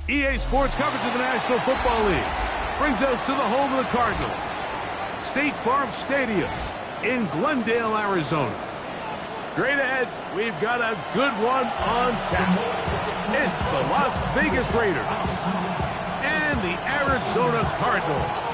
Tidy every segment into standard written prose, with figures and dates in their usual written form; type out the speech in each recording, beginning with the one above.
EA Sports coverage of the National Football League brings us to the home of the Cardinals, State Farm Stadium in Glendale, Arizona. Straight ahead, we've got a good one on tap. It's the Las Vegas Raiders and the Arizona Cardinals.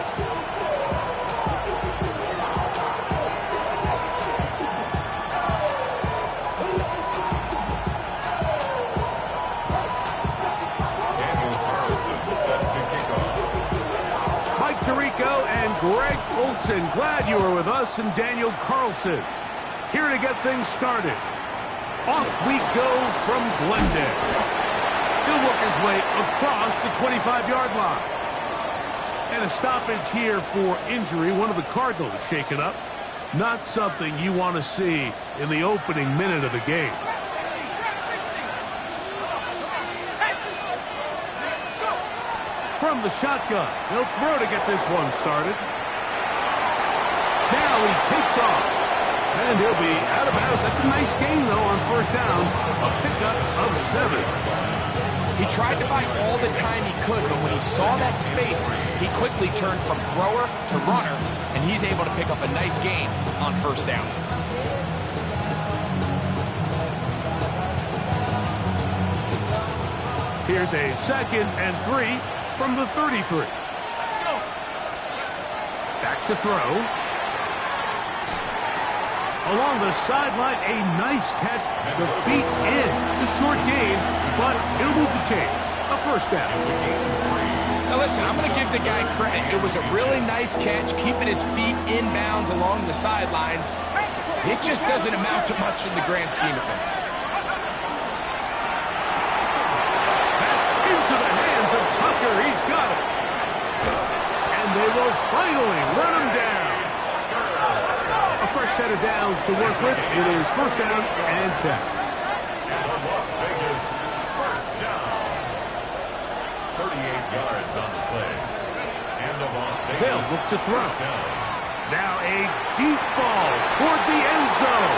Tirico and Greg Olson, glad you were with us, and Daniel Carlson here to get things started. Off we go from Glendale. He'll work his way across the 25-yard line. And a stoppage here for injury. One of the Cardinals shaken up. Not something you want to see in the opening minute of the game. From the shotgun, he'll throw to get this one started. Now he takes off, and he'll be out of bounds. That's a nice gain, though, on first down. A pickup of 7. He tried to buy all the time he could, but when he saw that space, he quickly turned from thrower to runner, and he's able to pick up a nice gain on first down. Here's a 2nd and 3 from the 33. Back to throw. Along the sideline, a nice catch. The feet in. It's a short gain, but it'll move the chains. A first down. Now listen, I'm going to give the guy credit. It was a really nice catch, keeping his feet in bounds along the sidelines. It just doesn't amount to much in the grand scheme of things. That's into the hands of Tucker. He's got it. And they will finally run him down. A fresh set of downs to work with. It is first down and 10. And the Las Vegas first down. 38 yards on the play. And the Las Vegas They'll look to throw. first down. Now a deep ball toward the end zone.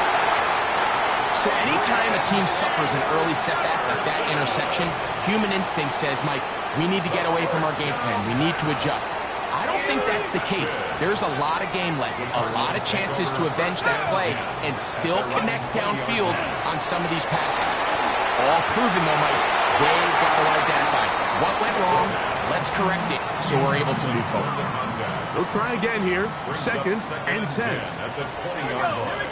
So anytime a team suffers an early setback like that interception, human instinct says, Mike, we need to get away from our game plan. We need to adjust. I don't think that's the case. There's a lot of game left, a lot of chances to avenge that play and still connect downfield on some of these passes. All proven, though, Mike, they've got to identify what went wrong. Let's correct it so we're able to move forward. They'll try again here. 2nd and 10. At the 20-yard line.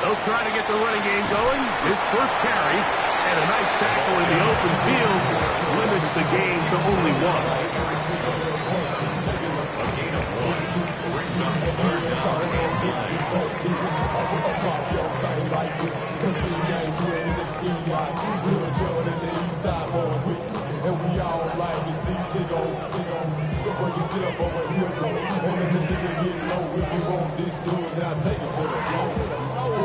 They'll try to get the running game going. His first carry and a nice tackle in the open field limits the gain to only 1. A gain of 1 brings up third down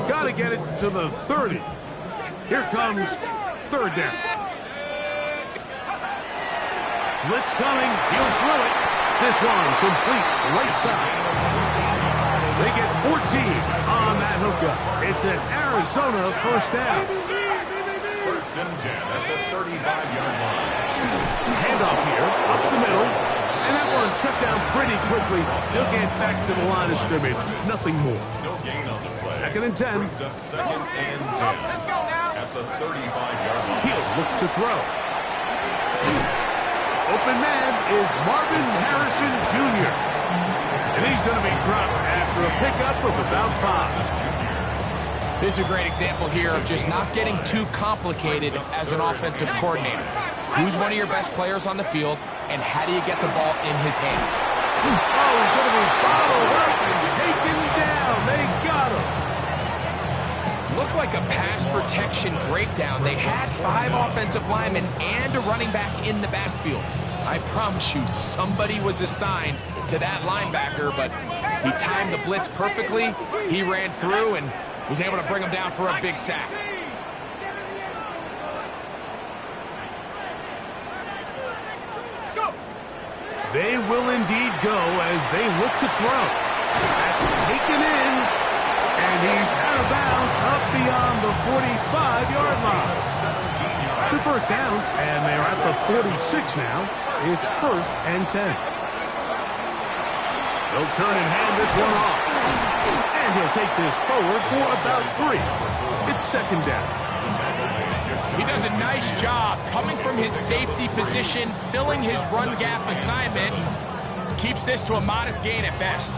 Got to get it to the 30. Here comes third down. Blitz coming. He'll throw it. This one complete right side. They get 14 on that hookup. It's an Arizona first down. First and 10 at the 35-yard line. Handoff here, up the middle. And that one shut down pretty quickly. They'll get back to the line of scrimmage. Nothing more. No gain on the play. 2nd and 10. Brings up 2nd and 10. At the 35-yard line. He'll look to throw. Open man is Marvin Harrison Jr. And he's going to be dropped after a pickup of about 5. This is a great example here of just not getting too complicated as an offensive coordinator. Who's one of your best players on the field, and how do you get the ball in his hands? Oh, he's going to be followed up and taken down. They got him. Looked like a pass protection breakdown. They had 5 offensive linemen and a running back in the backfield. I promise you, somebody was assigned to that linebacker, but he timed the blitz perfectly. He ran through and was able to bring him down for a big sack. They will indeed go as they look to throw. That's taken in, and he's out of bounds up beyond the 45-yard line. 2 first downs, and they're at the 46 now. It's 1st and 10. They'll turn and hand this one off. And he'll take this forward for about 3. It's 2nd down. He does a nice job coming from his safety position, filling his run gap assignment. Keeps this to a modest gain at best.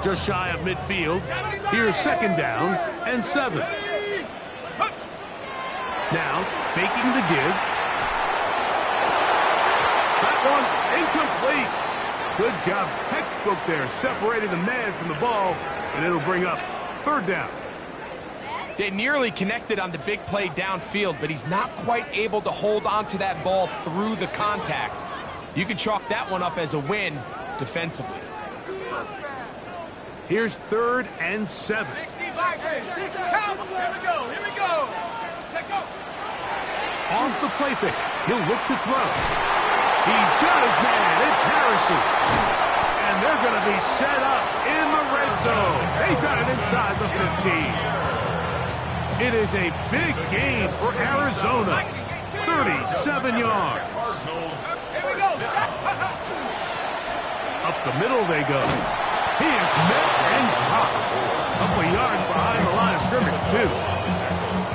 Just shy of midfield. Here's 2nd down and 7. Now, faking the give. That one incomplete. Good job, textbook there, separating the man from the ball, and it'll bring up 3rd down. They nearly connected on the big play downfield, but he's not quite able to hold on to that ball through the contact. You can chalk that one up as a win defensively. Here's 3rd and 7. 65, 6, count. Here we go. Check go. Off the play fake, he'll look to throw. He's got his man. It's Harrison. And they're going to be set up in the red zone. They got it inside the 15. It is a big gain for Arizona. 37 yards. Here we go. Up the middle they go. He is met and dropped. A couple of yards behind the line of scrimmage, too.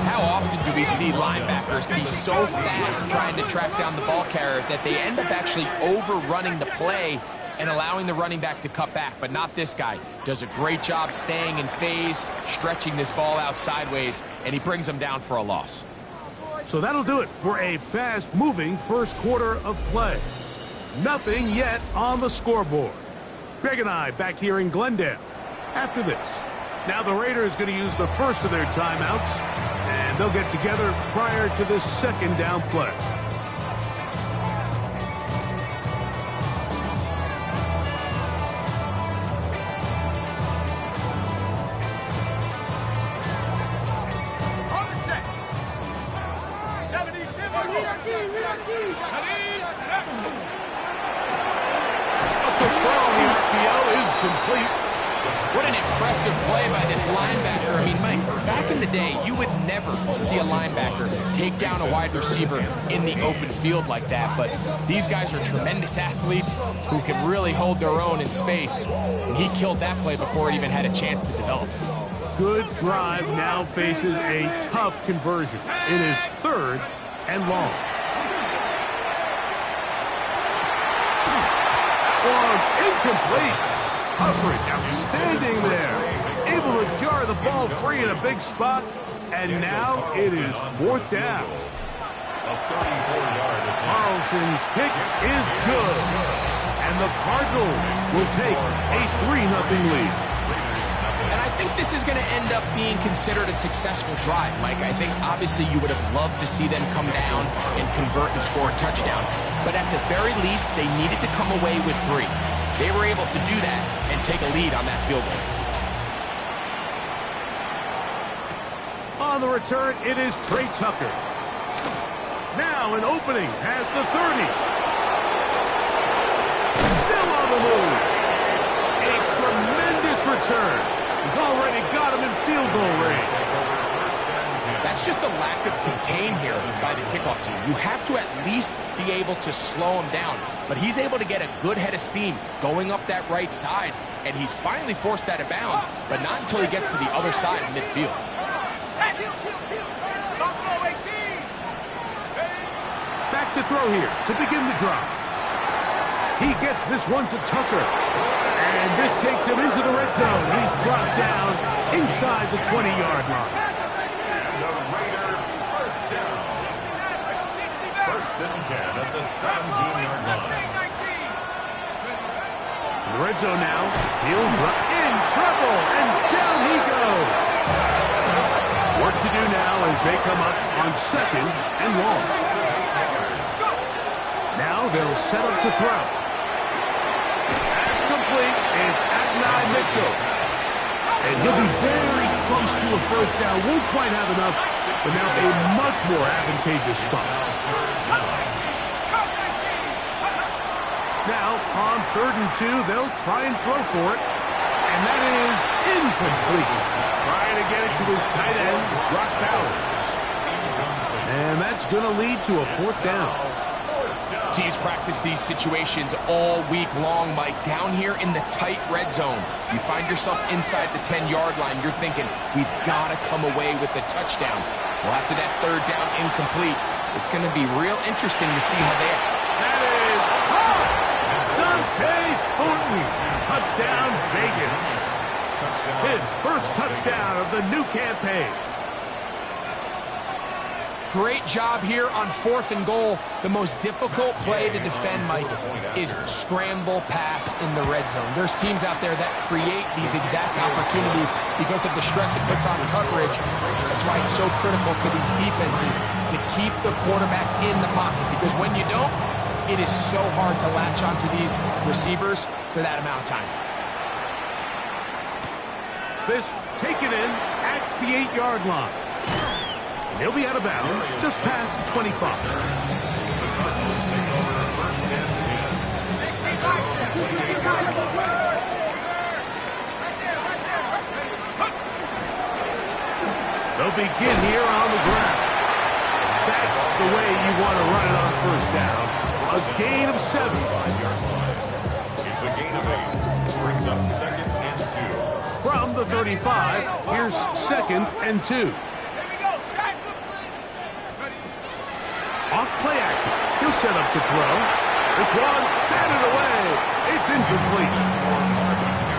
How often do we see linebackers be so fast trying to track down the ball carrier that they end up actually overrunning the play and allowing the running back to cut back? But not this guy. Does a great job staying in phase, stretching this ball out sideways, and he brings them down for a loss. So that'll do it for a fast-moving first quarter of play. Nothing yet on the scoreboard. Greg and I back here in Glendale after this. Now the Raiders going to use the first of their timeouts, and they'll get together prior to this second down play. On the set. 72. A quick throw on the RPO is complete. What an impressive play by this linebacker. I mean, Mike, back in the day, you would never see a linebacker take down a wide receiver in the open field like that. But these guys are tremendous athletes who can really hold their own in space. And he killed that play before it even had a chance to develop. Good drive now faces a tough conversion. It is 3rd and long. Incomplete. Coverage outstanding there. Able to jar the ball free in a big spot. And now it is 4th down. Carlson's kick is good. And the Cardinals will take a 3-0 lead. And I think this is going to end up being considered a successful drive, Mike. I think obviously you would have loved to see them come down and convert and score a touchdown. But at the very least, they needed to come away with 3. They were able to do that and take a lead on that field goal. On the return, it is Trey Tucker. Now an opening past the 30. Still on the move. A tremendous return. He's already got him in field goal range. That's just a lack of contain here by the kickoff team. You have to at least be able to slow him down. But he's able to get a good head of steam going up that right side, and he's finally forced out of bounds, but not until he gets to the other side of midfield. Back to throw here to begin the drive. He gets this one to Tucker. And this takes him into the red zone. He's brought down inside the 20-yard line. And the Raiders first down. 1st and 10 at the 17-yard line. The red zone now. He'll drop in trouble, and down he goes. Work to do now as they come up on 2nd and long. Now they'll set up to throw. That's complete. It's Adonai Mitchell. And he'll be very close to a first down. Won't quite have enough, but now a much more advantageous spot. Now, on 3rd and 2, they'll try and throw for it. And that is incomplete. Trying to get it to his tight end, Brock Bowers. And that's going to lead to a 4th down. Teams practice these situations all week long, Mike. Down here in the tight red zone, you find yourself inside the 10-yard line. You're thinking, we've got to come away with a touchdown. Well, after that 3rd down incomplete, it's going to be real interesting to see how they are. That is Dante Thornton. Touchdown, Vegas. His first touchdown of the new campaign. great job here on 4th and goal. The most difficult play to defend, Mike, is scramble pass in the red zone. There's teams out there that create these exact opportunities because of the stress it puts on coverage. That's why it's so critical for these defenses to keep the quarterback in the pocket, because when you don't, it is so hard to latch onto these receivers for that amount of time. This taken in at the 8-yard line. And he'll be out of bounds just past the 25. They'll begin here on the ground. That's the way you want to run it on first down. A gain of 7. It's a gain of 8. Brings up 2nd and 2. From the 35, here's 2nd and 2. Off play action. He'll set up to throw. This one, batted away. It's incomplete.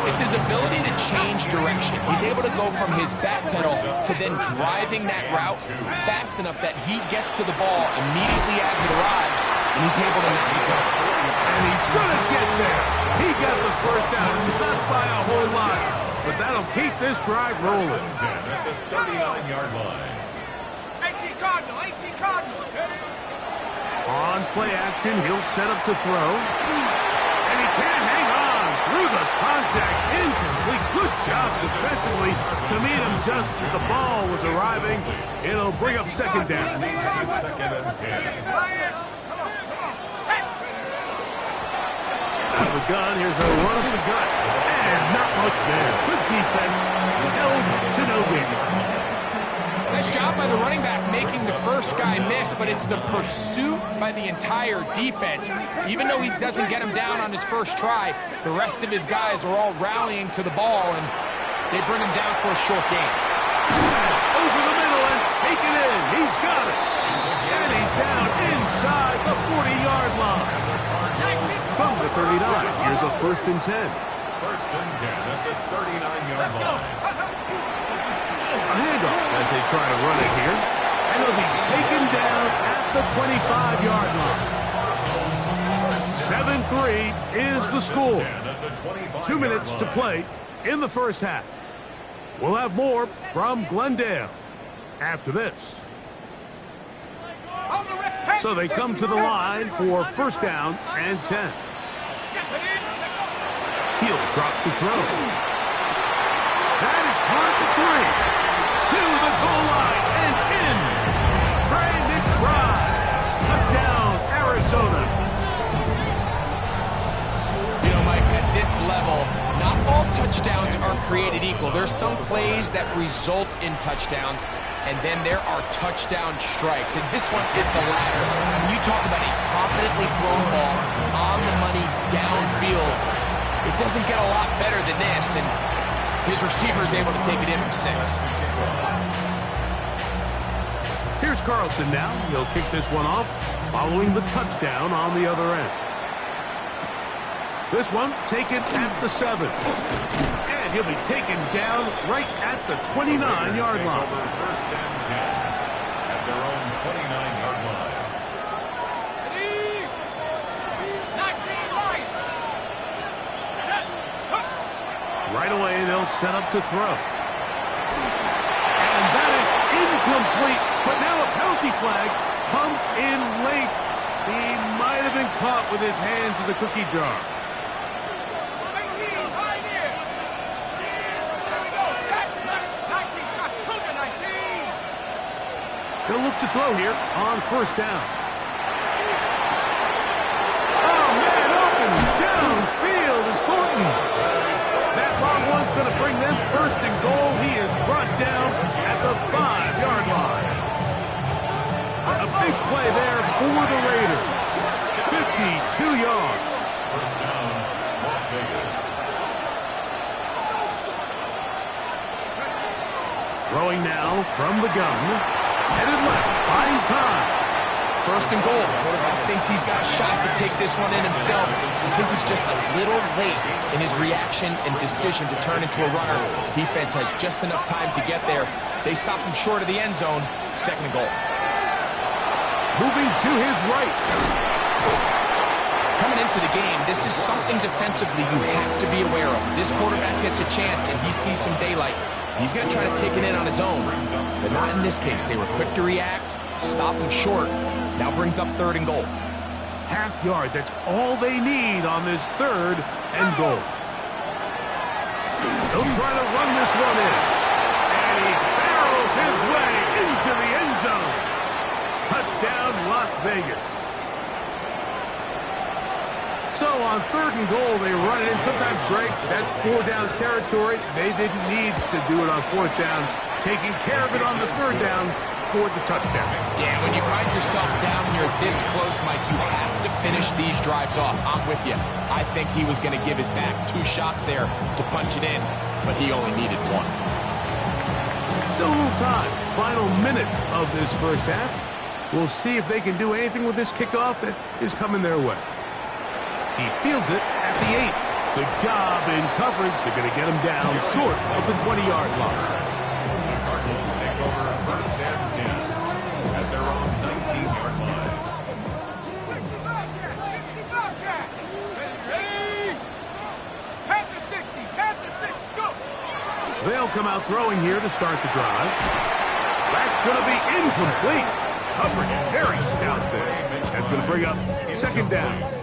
It's his ability to change direction. He's able to go from his back pedal to then driving that route fast enough that he gets to the ball immediately as it arrives, and he's able to knock it down. And he's going to get there. He got the first down, not by a whole lot, but that'll keep this drive rolling. 10 at the 39-yard line. 18 Cardinal, 18 Cardinal. On play action, he'll set up to throw. And he can't hang on through the contact. Incomplete. Good job defensively to meet him just as the ball was arriving. It'll bring up 2nd down. Moves to 2nd and 10. Out of the gun, here's a run of the gut. And not much there. Good defense. Held to no gain. Nice job by the running back making the first guy miss, but it's the pursuit by the entire defense. Even though he doesn't get him down on his first try, the rest of his guys are all rallying to the ball, and they bring him down for a short gain. Over the middle and taken in. He's got it. And he's down inside the 40-yard line. From the 39, here's a 1st and 10. 1st and 10 at the 39-yard line. A handoff as they try to run it here. And it'll be taken down at the 25-yard line. 7-3 is the score. 2 minutes to play in the first half. We'll have more from Glendale after this. So they come to the line for 1st down and 10. He'll drop to throw. That is caught at 3. To the goal line and in. Brandon Birdz. Touchdown, Arizona. You know, Mike, at this level, not all touchdowns are created equal. There's some plays that result in touchdowns, and then there are touchdown strikes. And this one is the latter. When you talk about a confidently thrown ball on the money downfield, it doesn't get a lot better than this, and his receiver is able to take it in for 6. Here's Carlson now. He'll kick this one off following the touchdown on the other end. This one taken at the 7. And he'll be taken down right at the 29-yard line. 1st and 10 at their own 29-yard line. 19 right. Right away, they'll set up to throw. And that is incomplete. But now a penalty flag comes in late. He might have been caught with his hands in the cookie jar. 18 right here. There we go. Set. 19 shot. Cougar 19. He'll look to throw here on 1st down. Oh, man, open downfield is Thornton. That long one's going to bring them 1st and goal. He is brought down at the 5-yard line. A big play there for the Raiders. 52 yards. 1st down, Las Vegas. Throwing now from the gun. Headed left, buying time. 1st and goal. Quarterback thinks he's got a shot to take this one in himself. I think he's just a little late in his reaction and decision to turn into a runner. Defense has just enough time to get there. They stop him short of the end zone. 2nd and goal. moving to his right. Coming into the game, this is something defensively you have to be aware of. This quarterback gets a chance and he sees some daylight. He's going to try to take it in on his own, but not in this case. They were quick to react, stop him short. Now brings up 3rd and goal. Half yard, that's all they need on this 3rd and goal. They'll try to run this one in. And he barrels his way into the end zone. Touchdown, Las Vegas. So on 3rd and goal, they run it in. Sometimes, Greg, that's 4-down territory. They didn't need to do it on 4th down. Taking care of it on the 3rd down for the touchdown. Yeah, when you find yourself down here this close, Mike, you have to finish these drives off. I'm with you. I think he was going to give his back 2 shots there to punch it in, but he only needed 1. Still a little time. Final minute of this first half. We'll see if they can do anything with this kickoff that is coming their way. He fields it at the 8. Good job in coverage. They're going to get him down short of the 20-yard line. The Cardinals take over 1st and 10 at their own 19-yard line. 65 cat. Ready? Pat the 60, go. They'll come out throwing here to start the drive. That's going to be incomplete. Coverage very stout there. That's going to bring up 2nd down.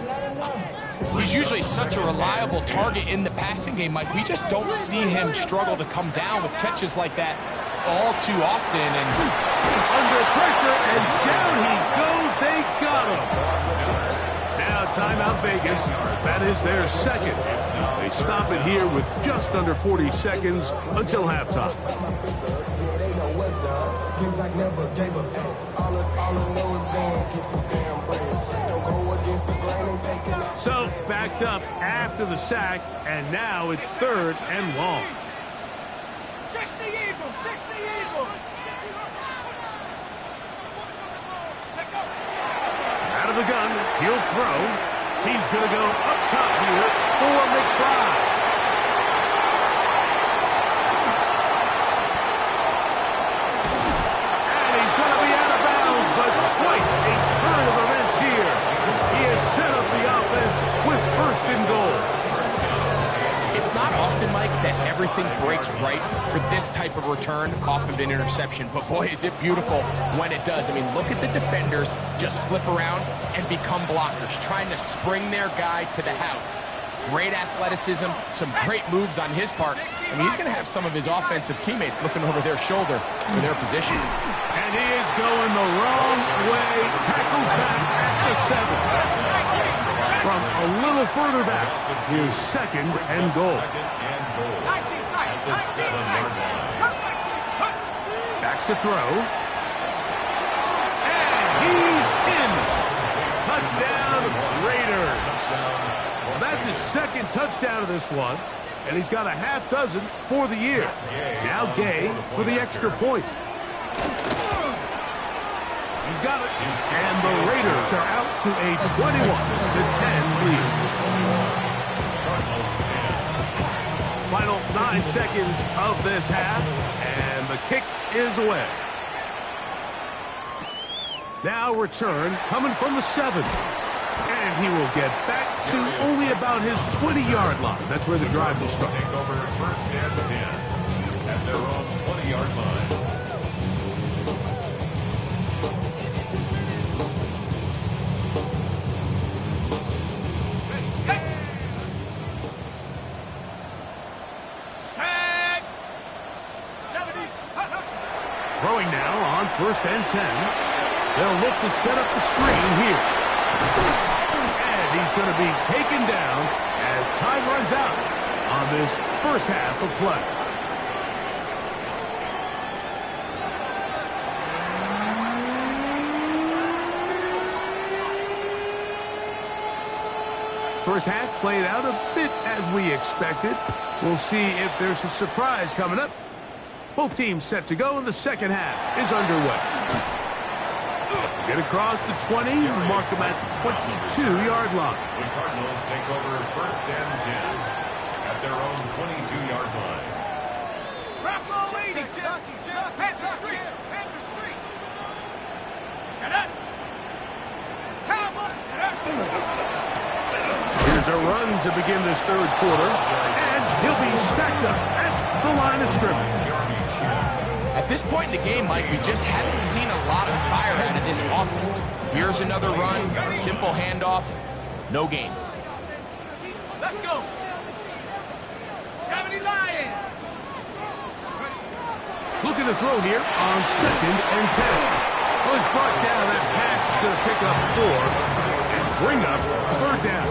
He's usually such a reliable target in the passing game, Mike. We just don't see him struggle to come down with catches like that all too often. And under pressure, and down he goes. They got him. Now timeout Vegas. That is their 2nd. They stop it here with just under 40 seconds until halftime. So, backed up after the sack, and now it's 3rd and long. 60 Eagles, 60 Eagles. Out of the gun, he'll throw. He's going to go up top here for McBride. And he's going to be out of bounds, but quite a turn of events here. He has set up the offense with 1st and goal. it's not often, Mike, that everything breaks right for this type of return off of an interception. But boy, is it beautiful when it does. I mean, look at the defenders just flip around and become blockers, trying to spring their guy to the house. Great athleticism, some great moves on his part. I mean, he's going to have some of his offensive teammates looking over their shoulder for their position. And he is going the wrong way. Tackled back at the 7. From a little further back, here's 2nd and goal. At the 7-yard line. Back to throw. And he's in. Touchdown, Raiders. That's his 2nd touchdown of this one, and he's got a half dozen for the year. Now Gay for the extra point. He's got it, and the Raiders are out to a 21-10 lead. Final 9 seconds of this half, and the kick is away. Now return coming from the 7. And he will get back to only about his 20-yard line. That's where the drive will start. Take over 1st and 10 at their own 20-yard line. Throwing now on 1st and 10. They'll look to set up the screen here. And he's going to be taken down as time runs out on this first half of play. First half played out a bit as we expected. We'll see if there's a surprise coming up. Both teams set to go, and the second half is underway. Get across the 20, mark them at the 22-yard line. The Cardinals take over 1st and 10 at their own 22-yard line. Rock all lady, Panther Street, Panther Street. Shut up. Here's a run to begin this third quarter, and he'll be stacked up at the line of scrimmage. At this point in the game, Mike, we just haven't seen a lot of fire out of this offense. Here's another run, simple handoff, no gain. Let's go. 70 Lions. Looking to throw here on 2nd and 10. Was brought down. That pass is going to pick up 4 and bring up 3rd down.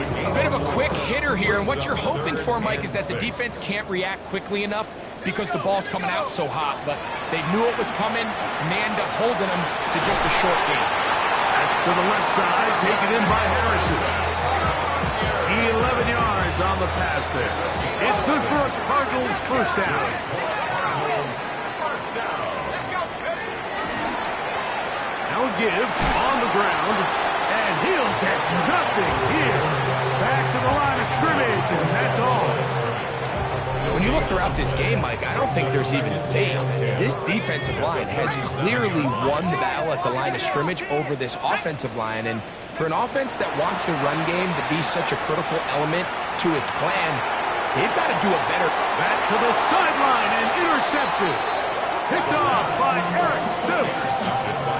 A bit of a quick hitter here, and what you're hoping for, Mike, is that the defense can't react quickly enough because the ball's coming out so hot. But they knew it was coming, and they end up holding them to just a short gain. That's to the left side, taken in by Harrison. 11 yards on the pass there. It's good for a Cardinals first down. Now a give on the ground, and he'll get nothing here. Back to the line of scrimmage, and that's all. When you look throughout this game, Mike, I don't think there's even a debate. This defensive line has clearly won the battle at the line of scrimmage over this offensive line, and for an offense that wants the run game to be such a critical element to its plan, they've got to do a better. Back to the sideline and intercepted. Picked off by Eric Stokes.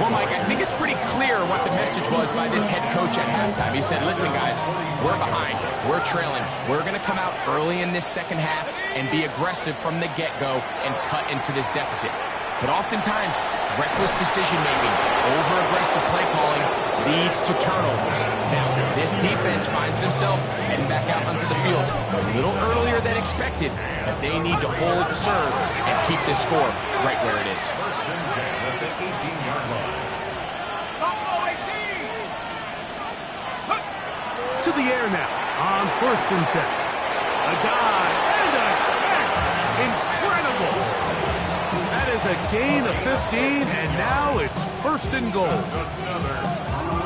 Well, Mike, I think it's pretty clear what the message was by this head coach at halftime. He said, listen, guys, we're behind. We're trailing. We're going to come out early in this second half and be aggressive from the get-go and cut into this deficit. But oftentimes, reckless decision-making, over-aggressive play calling leads to turnovers. Now, this defense finds themselves heading back out onto the field a little earlier than expected, but they need to hold serve and keep this score right where it is. 1st and 10 at the 18-yard line. To the air now on 1st and 10. A dive and a catch. Incredible. That is a gain of 15, and now it's 1st and goal.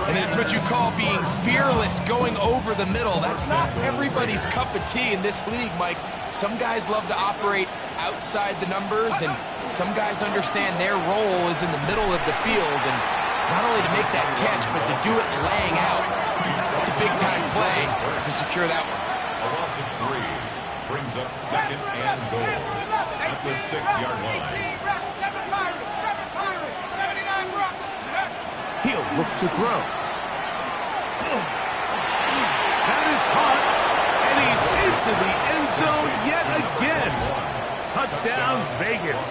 And that's what you call being fearless, going over the middle. That's not everybody's cup of tea in this league, Mike. Some guys love to operate outside the numbers, and some guys understand their role is in the middle of the field, and not only to make that catch, but to do it laying out. That's a big-time play to secure that one. A loss of 3 brings up 2nd and goal. That's a 6-yard line. 7 Pirates, 79 Brooks. He'll look to throw. That is caught, and he's into the end zone yet again. Touchdown, Vegas.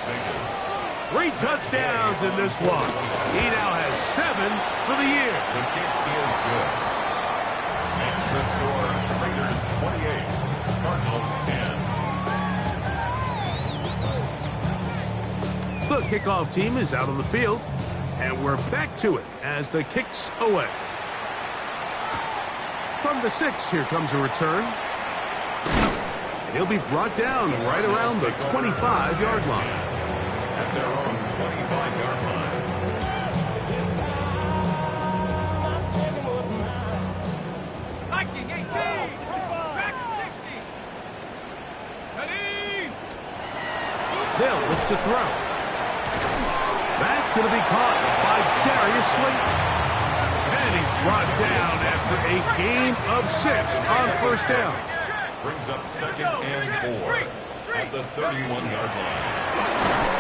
3 touchdowns in this one. He now has 7 for the year. The kick is good. Makes the score Raiders 28, Cardinals 10. The kickoff team is out on the field, and we're back to it as the kick's away. From the 6, here comes a return. And he'll be brought down right around the 25-yard line. At their own 25-yard line. Viking 18. Dragon 60. Ready. They'll look to throw. That's going to be caught by Darius Slayton. And he's brought down after a gain of 6 on 1st down. Brings up 2nd and 4 at the 31-yard line.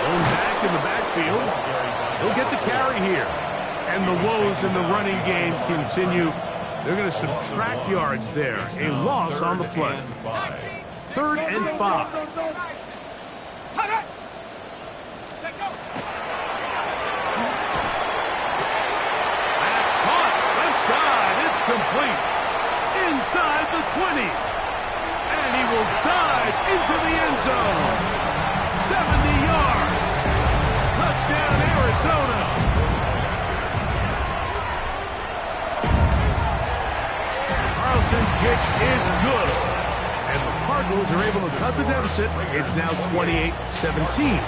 Going back in the backfield. He'll get the carry here. And the woes in the running game continue. They're going to subtract yards there. A loss on the play. 3rd and 5. That's caught. Left side. It's complete. Inside the 20. And he will dive into the end zone. 70 yards. Touchdown, Arizona. Carlson's kick is good. And the Cardinals are able to cut the deficit. It's now 28-17.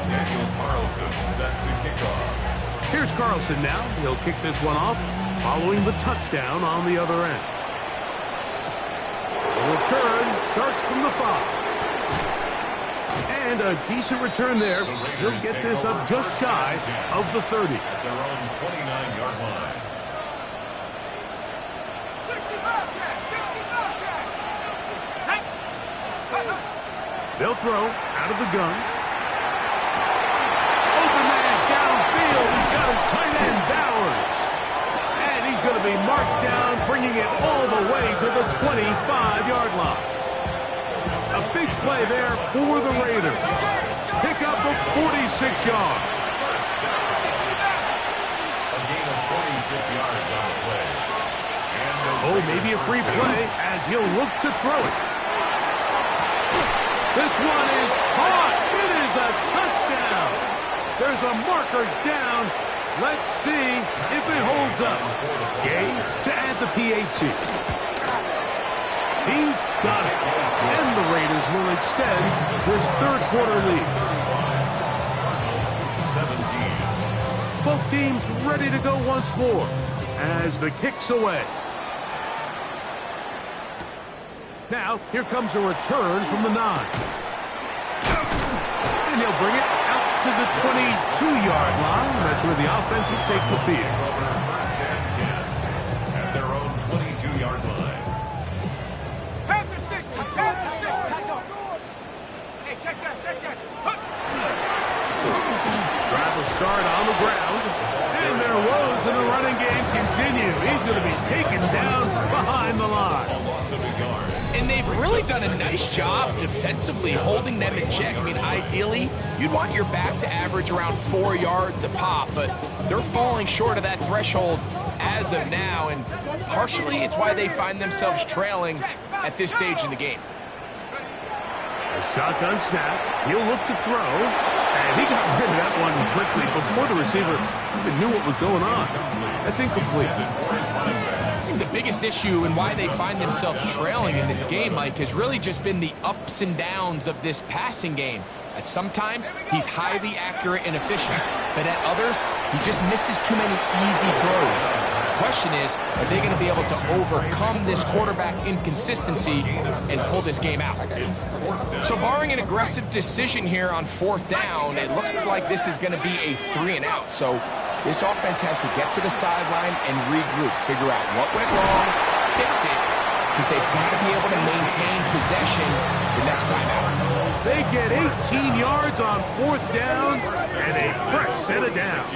Daniel Carlson set to kick off. Here's Carlson now. He'll kick this one off following the touchdown on the other end. The return starts from the 5. And a decent return there. He'll get this up just shy of the 30. At their own 29-yard line. 60. They'll throw out of the gun. Open man downfield. He's got his tight end, Bowers. And he's going to be marked down, bringing it all the way to the 25-yard line. A big play there for the Raiders. Pick up of 46 yards. A gain of 46 yards on the play. Oh, maybe a free play as he'll look to throw it. This one is caught. It is a touchdown. There's a marker down. Let's see if it holds up. Gay to add the PAT. He's got it. And the Raiders will extend this third-quarter lead. 17. Both teams ready to go once more as the kick's away. Now, here comes a return from the 9. And he'll bring it out to the 22-yard line. That's where the offense will take the field. First and 10 at their own 22-yard line. Hey, check that. Drive will start on the ground. And their woes in the running game continue. He's going to be taken down behind the line. A loss of a yard. And they've really done a nice job defensively holding them in check. I mean, ideally, you'd want your back to average around 4 yards a pop, but they're falling short of that threshold as of now, and partially it's why they find themselves trailing at this stage in the game. A shotgun snap. He'll look to throw. And he got rid of that one quickly before the receiver even knew what was going on. That's incomplete. I think the biggest issue and why they find themselves trailing in this game, Mike, has really just been the ups and downs of this passing game. At sometimes, he's highly accurate and efficient, but at others, he just misses too many easy throws. The question is, are they going to be able to overcome this quarterback inconsistency and pull this game out? So barring an aggressive decision here on 4th down, it looks like this is going to be a 3-and-out. So this offense has to get to the sideline and regroup, figure out what went wrong, fix it, because they've got to be able to maintain possession the next time out. They get 18 yards on 4th down and a fresh set of downs.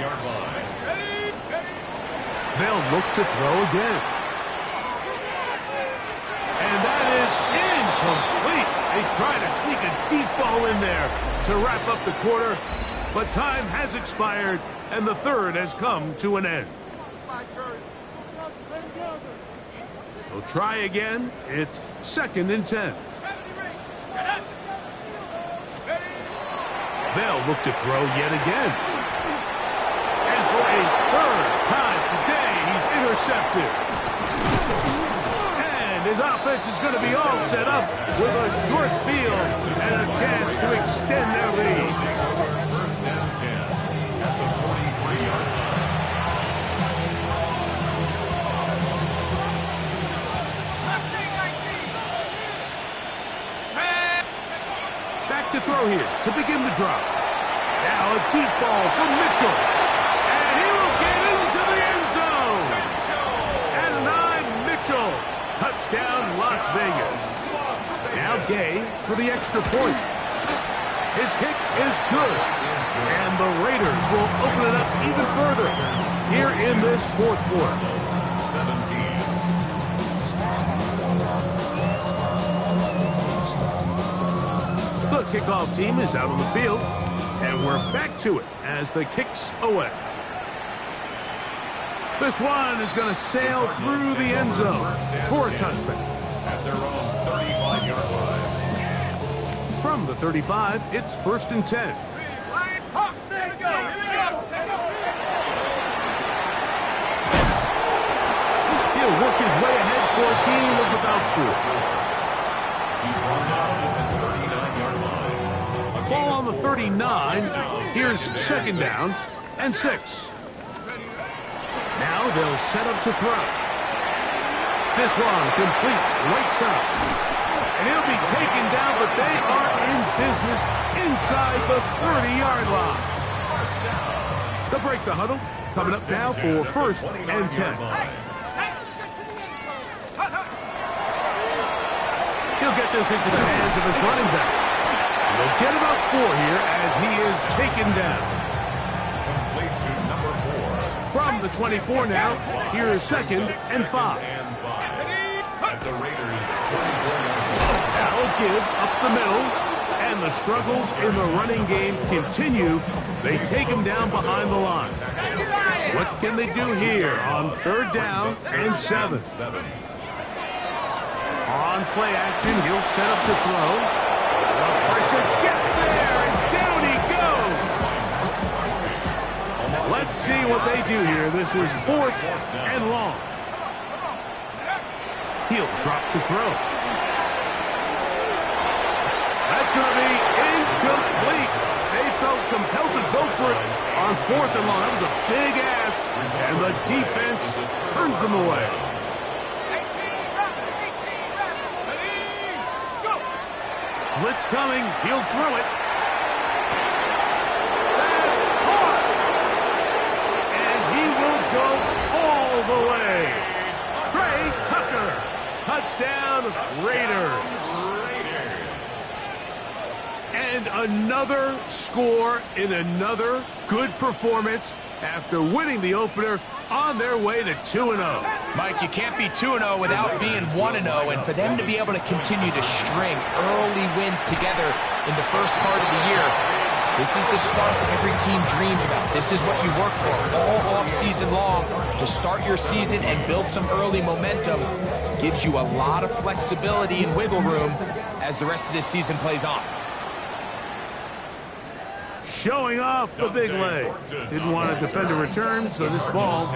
They'll look to throw again. And that is incomplete. They try to sneak a deep ball in there to wrap up the quarter, but time has expired and the third has come to an end. They'll try again. It's 2nd and 10. They'll look to throw yet again. And for a third time today, he's intercepted. And his offense is going to be all set up with a short field and a chance to extend their lead. First and 10 at the 43-yard line. Back to throw here to begin the drop. Now a deep ball from Mitchell. And he will get into the end zone. And 9 Mitchell. Touchdown Las Vegas. Now Gay for the extra point. His kick is good. And the Raiders will open it up even further here in this 4th quarter. 17. The kickoff team is out on the field, and we're back to it as the kick's away. This one is going to sail through the end zone for a touchback. At their own 35-yard line. From the 35, it's 1st and 10. He'll work his way ahead for a gain of about 4. He's brought down at the 39-yard line. Ball on the 39. Here's 2nd down and 6. Now they'll set up to throw. This one complete right side. And he'll be taken down, but they are in business inside the 30-yard line. They'll break the huddle. Coming up now for 1st and 10. He'll get this into the hands of his running back. They'll get about 4 here as he is taken down. Complete to number 4. From the 24 now, here is 2nd and 5. At the Raiders' 24-yard line. That'll give up the middle, and the struggles in the running game continue. They take him down behind the line. What can they do here on 3rd down and 7? On play action, he'll set up to throw. The pressure gets there, and down he goes. Let's see what they do here. This is 4th and long. He'll drop to throw. That's going to be incomplete. They felt compelled to go for it on 4th and long. That was a big ask, and the defense turns them away. Blitz coming. He'll throw it. That's caught. And he will go all the way. Trey Tucker. Touchdown, Raiders. And another score in another good performance after winning the opener on their way to 2-0. Mike, you can't be 2-0 without being 1-0, and for them to be able to continue to string early wins together in the first part of the year, this is the start every team dreams about. This is what you work for all off-season long. To start your season and build some early momentum gives you a lot of flexibility and wiggle room as the rest of this season plays on. Showing off the big leg. Didn't want to defend a return, so this ball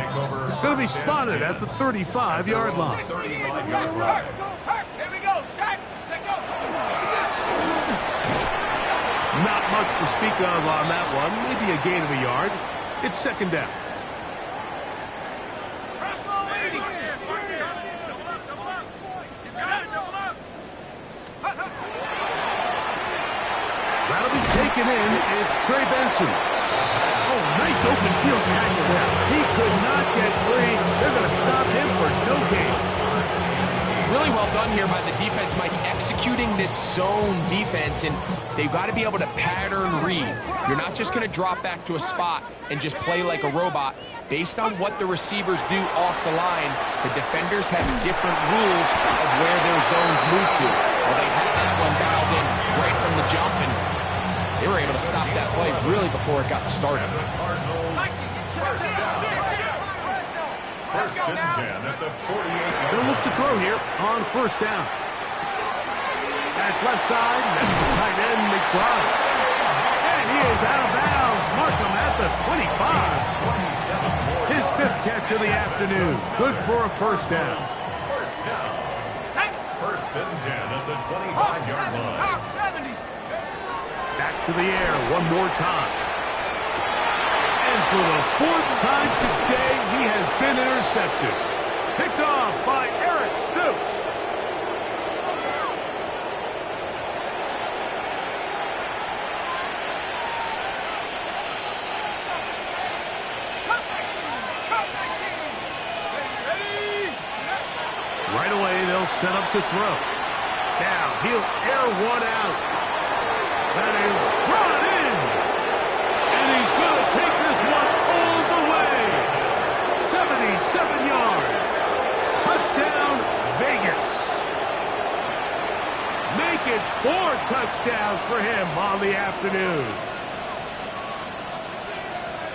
going to be spotted at the 35-yard line. Here we go, Shaq. Not much to speak of on that one. Maybe a gain of a yard. It's 2nd down. That'll be taken in. It's Trey Benson. Oh, nice open field tackle there. He could not get free. They're going to stop him for no gain. Really well done here by the defense, Mike, executing this zone defense, and they've got to be able to pattern read. You're not just going to drop back to a spot and just play like a robot. Based on what the receivers do off the line, the defenders have different rules of where their zones move to. Well, they had that one dialed in right from the jump, and they were able to stop that play really before it got started. First and 10 at the 48. They'll look to throw here on 1st down. That's left side. That's the tight end, McBride. And he is out of bounds. Mark him at the 25. His 5th catch of the afternoon. Good for a 1st down. First and 10 at the 25-yard line. Back to the air one more time. And for the 4th time today, he has been intercepted. Picked off by Eric Stokes. Right away, they'll set up to throw. Now, he'll air one out. That is brought in. And he's going to take this one all the way. 77 yards. Touchdown, Vegas. Make it 4 touchdowns for him on the afternoon.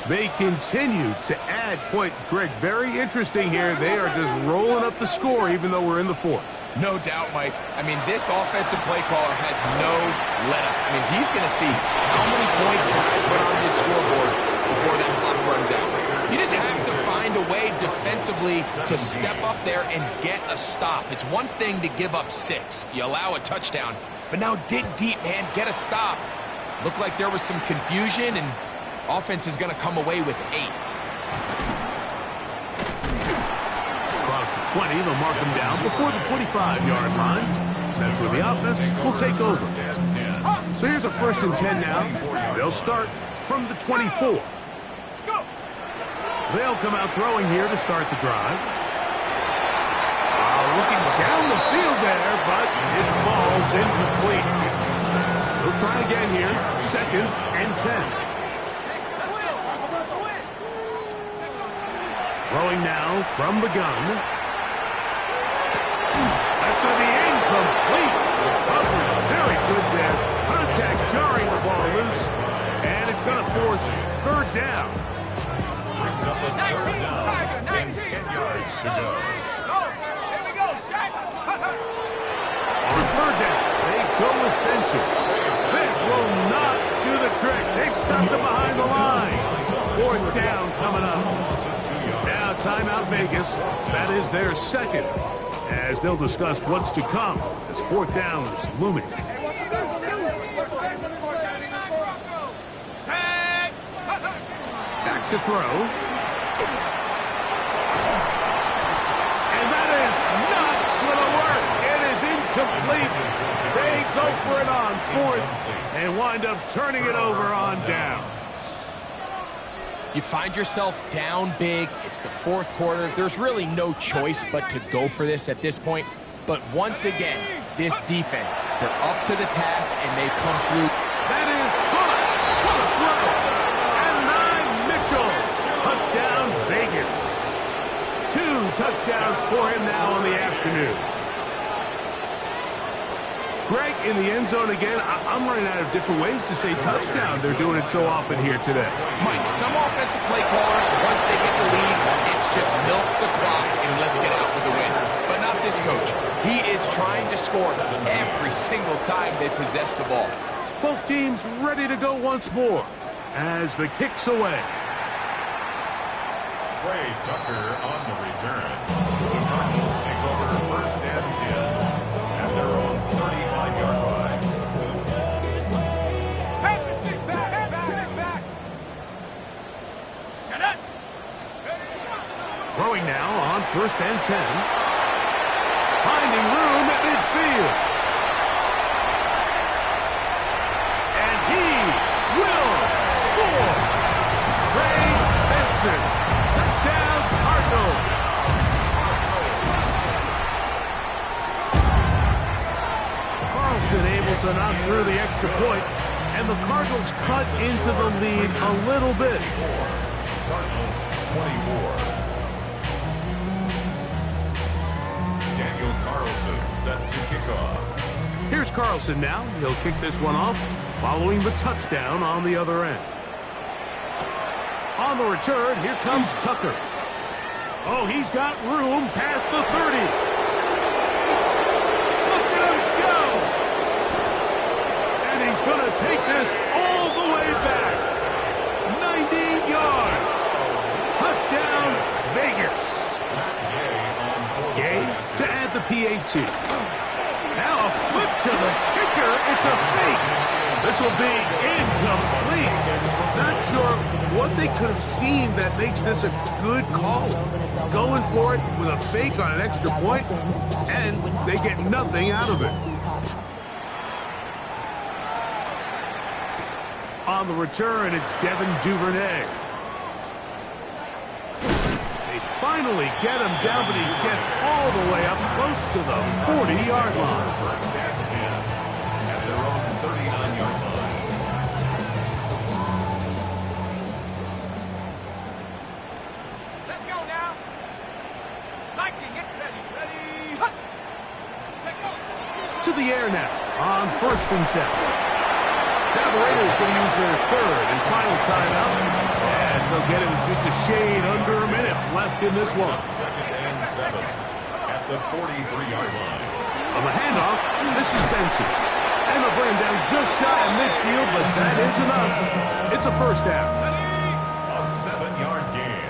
They continue to add points. Greg, very interesting here. They are just rolling up the score even though we're in the 4th. No doubt, Mike. I mean, this offensive play caller has no let-up. I mean, he's going to see how many points can I put on this scoreboard before that clock runs out. You just have to find a way defensively to step up there and get a stop. It's one thing to give up 6. You allow a touchdown. But now dig deep, man. Get a stop. Looked like there was some confusion, and offense is going to come away with 8. Across the 20, they'll mark him down before the 25-yard line. That's where the offense will take over. So here's a 1st and 10 now. They'll start from the 24. They'll come out throwing here to start the drive. Looking down the field there, but it falls incomplete. They'll try again here, 2nd and 10. Throwing now from the gun. That's going to be incomplete. The buffer's very good there. Contact jarring the ball loose, and it's going to force 3rd down. Brings up the 3rd down and 10 yards to go. Here we go, Shaq. On 3rd down, they go with Benson. This will not do the trick. They've stuck them behind the line. 4th down coming up. Now timeout Vegas. That is their 2nd. As they'll discuss what's to come as 4th down is looming. Back to throw. And that is not going to work. It is incomplete. They go for it on 4th and wind up turning it over on down. You find yourself down big. It's the 4th quarter. There's really no choice but to go for this at this point. But once again, this defense, they're up to the task and they come through. That is good. What a throw. And 9 Mitchell. Touchdown Vegas. 2 touchdowns for him now on the afternoon. Greg in the end zone again. I'm running out of different ways to say touchdown. They're doing it so often here today. Mike, some offensive play callers, once they get the lead, it's just milk the clock and let's get out with the win. But not this coach. He is trying to score every single time they possess the ball. Both teams ready to go once more as the kick's away. Trey Tucker on the return. The Cardinals take over 1st and 10 at their own 35-yard line. Head to 6 back, head to 6 back. Shut up. Throwing now on 1st and 10. Finding room at midfield. And he will score. Ray Benson. Touchdown Cardinals. Carlson able to knock through the extra point, and the Cardinals cut into the lead a little bit. Cardinals 24. Daniel Carlson set to kick off. Here's Carlson now. He'll kick this one off following the touchdown on the other end. On the return, here comes Tucker. Oh, he's got room past the 30. Look at him go! And he's going to take this all the way back. 90 yards. Touchdown, Vegas. Gay to add the PAT. Now a flip to the kicker. It's a fake. This will be incomplete. Not sure what they could have seen that makes this a good call. Going for it with a fake on an extra point, and they get nothing out of it. On the return, it's Devin Duvernay. They finally get him down, but he gets all the way up close to the 40-yard line. 1st and 10 at their own 39-yard line. Let's go now. Lightning, get ready. Ready. Hut. Take off. To the air now on 1st and 10. Now the Raiders going to use their 3rd and final timeout as they'll get him just a shade under a minute left in this one. 2nd and 7 at the 43-yard line. On the handoff, this is Benson. And they'll bring him down just shy of midfield, but that is enough. It's a 1st down. A 7-yard gain.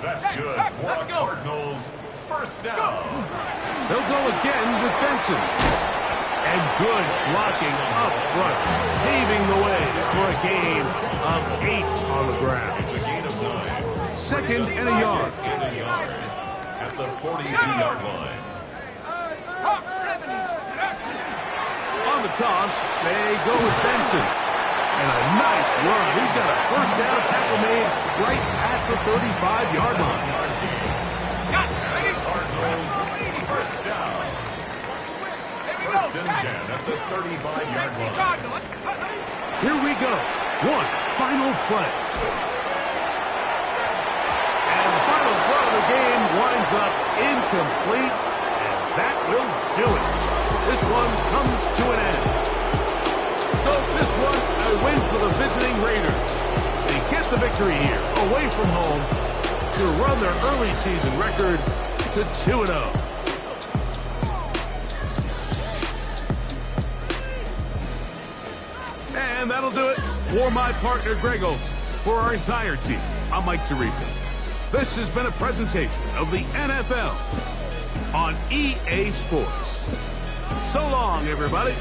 That's good for the Cardinals. 1st down. They'll go again with Benson. And good blocking up front, paving the way for a gain of 8 on the ground. It's a gain of 9. 2nd and a yard. And a yard at the 42-yard line. On on the toss. They go with Benson. And a nice run. He's got a first down tackle made right at the 35-yard line. Cardinals, first down. First and 10 at the 35-yard line. Here we go. One final play. And the final throw of the game winds up incomplete. And that will do it. This one comes to an end. So this one, a win for the visiting Raiders. They get the victory here, away from home, to run their early season record to 2-0. And that'll do it for my partner, Greg Olson. For our entire team, I'm Mike Tirico. This has been a presentation of the NFL on EA Sports. So long, everybody.